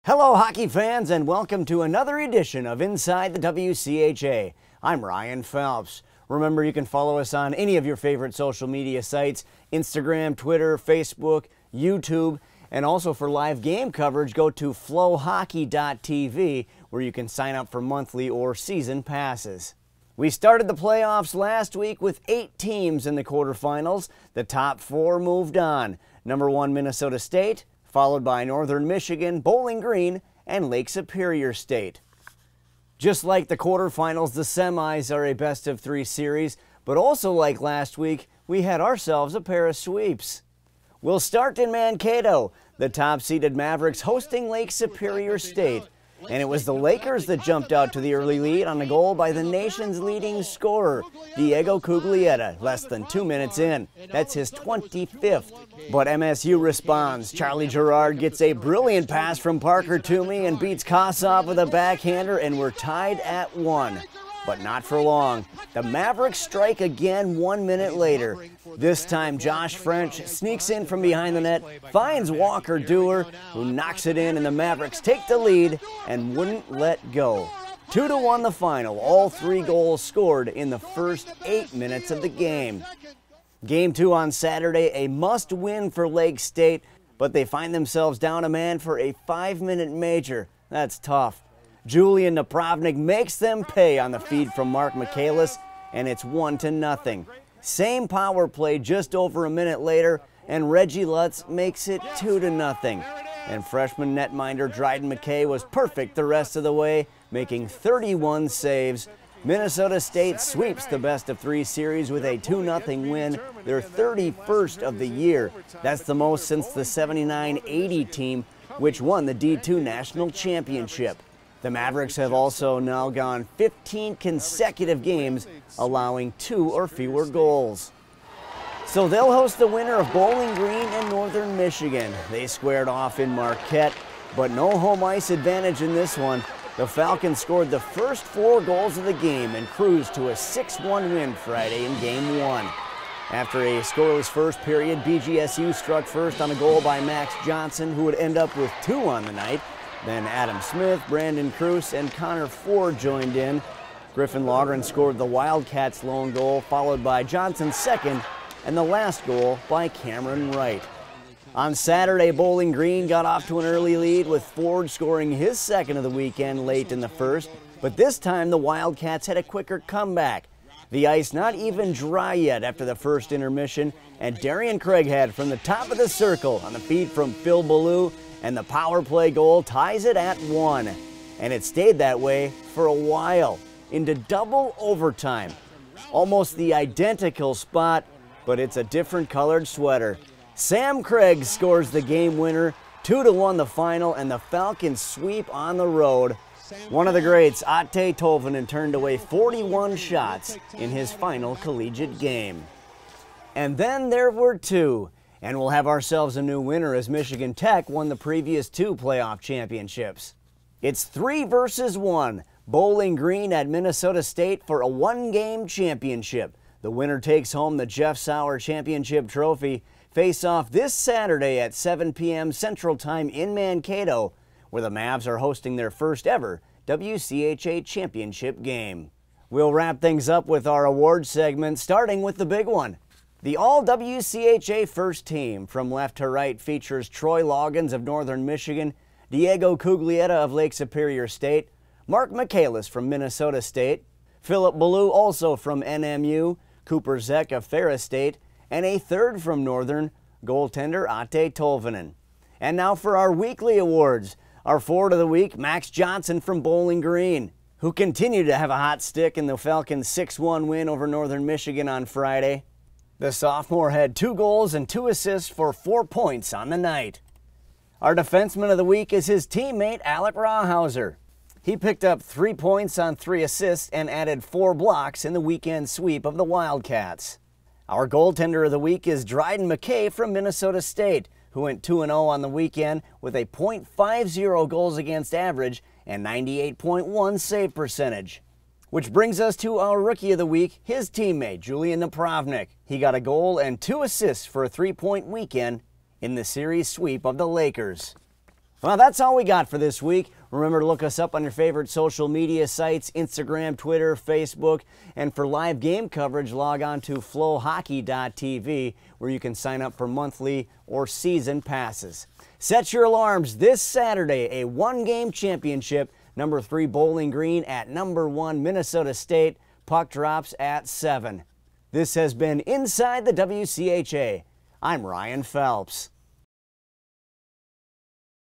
Hello hockey fans, and welcome to another edition of Inside the WCHA. I'm Ryan Phelps. Remember, you can follow us on any of your favorite social media sites, Instagram, Twitter, Facebook, YouTube, and also for live game coverage, go to flowhockey.tv where you can sign up for monthly or season passes. We started the playoffs last week with 8 teams in the quarterfinals. The top 4 moved on. Number 1, Minnesota State, followed by Northern Michigan, Bowling Green, and Lake Superior State. Just like the quarterfinals, the semis are a best-of-3 series, but also like last week, we had ourselves a pair of sweeps. We'll start in Mankato, the top-seeded Mavericks hosting Lake Superior State. And it was the Lakers that jumped out to the early lead on a goal by the nation's leading scorer, Diego Cuglietta, less than 2 minutes in. That's his 25th. But MSU responds. Charlie Gerard gets a brilliant pass from Parker Toomey and beats Kossoff with a backhander, and we're tied at 1. But not for long. The Mavericks strike again 1 minute later. This time, Josh French sneaks in from behind the net, finds Walker Dewar, who knocks it in, and the Mavericks take the lead and wouldn't let go. 2-1 the final. All 3 goals scored in the first 8 minutes of the game. Game 2 on Saturday, a must-win for Lake State, but they find themselves down a man for a 5-minute major. That's tough. Julian Napravnik makes them pay on the feed from Mark Michaelis, and it's 1-0. Same power play just over a minute later, and Reggie Lutz makes it 2-0. And freshman netminder Dryden McKay was perfect the rest of the way, making 31 saves. Minnesota State sweeps the best-of-3 series with a 2-0 win, their 31st of the year. That's the most since the 79-80 team, which won the D2 National Championship. The Mavericks have also now gone 15 consecutive games, allowing 2 or fewer goals. So they'll host the winner of Bowling Green and Northern Michigan. They squared off in Marquette, but no home ice advantage in this one. The Falcons scored the first 4 goals of the game and cruised to a 6-1 win Friday in Game 1. After a scoreless first period, BGSU struck first on a goal by Max Johnson, who would end up with 2 on the night. Then Adam Smith, Brandon Cruz, and Connor Ford joined in. Griffin Logren scored the Wildcats' lone goal, followed by Johnson's second, and the last goal by Cameron Wright. On Saturday, Bowling Green got off to an early lead, with Ford scoring his second of the weekend late in the first, but this time the Wildcats had a quicker comeback. The ice not even dry yet after the first intermission, and Darian Craighead from the top of the circle on the feed from Phil Ballou, and the power play goal ties it at 1. And it stayed that way for a while, into double overtime. Almost the identical spot, but it's a different colored sweater. Sam Craig scores the game winner, 2-1 the final, and the Falcons sweep on the road. One of the greats, Atte Tolvanen, turned away 41 shots in his final collegiate game. And then there were 2. And we'll have ourselves a new winner, as Michigan Tech won the previous 2 playoff championships. It's 3 versus 1. Bowling Green at Minnesota State for a 1-game championship. The winner takes home the Jeff Sauer Championship Trophy. Face off this Saturday at 7 p.m. Central Time in Mankato, where the Mavs are hosting their first ever WCHA championship game. We'll wrap things up with our awards segment, starting with the big one. The All-WCHA first team from left to right features Troy Loggins of Northern Michigan, Diego Cuglietta of Lake Superior State, Mark Michaelis from Minnesota State, Philip Ballou also from NMU, Cooper Zek of Ferris State, and a third from Northern, goaltender Atte Tolvanen. And now for our weekly awards. Our forward of the week, Max Johnson from Bowling Green, who continued to have a hot stick in the Falcons' 6-1 win over Northern Michigan on Friday. The sophomore had 2 goals and 2 assists for 4 points on the night. Our defenseman of the week is his teammate, Alec Rawhauser. He picked up 3 points on 3 assists and added 4 blocks in the weekend sweep of the Wildcats. Our goaltender of the week is Dryden McKay from Minnesota State, who went 2-0 on the weekend with a .50 goals against average and 98.1 save percentage. Which brings us to our Rookie of the Week, his teammate, Julian Napravnik. He got a goal and 2 assists for a 3-point weekend in the series sweep of the Lakers. Well, that's all we got for this week. Remember to look us up on your favorite social media sites, Instagram, Twitter, Facebook, and for live game coverage, log on to flowhockey.tv, where you can sign up for monthly or season passes. Set your alarms this Saturday, a one-game championship, number 3 Bowling Green at number 1 Minnesota State. Puck drops at 7. This has been Inside the WCHA. I'm Ryan Phelps.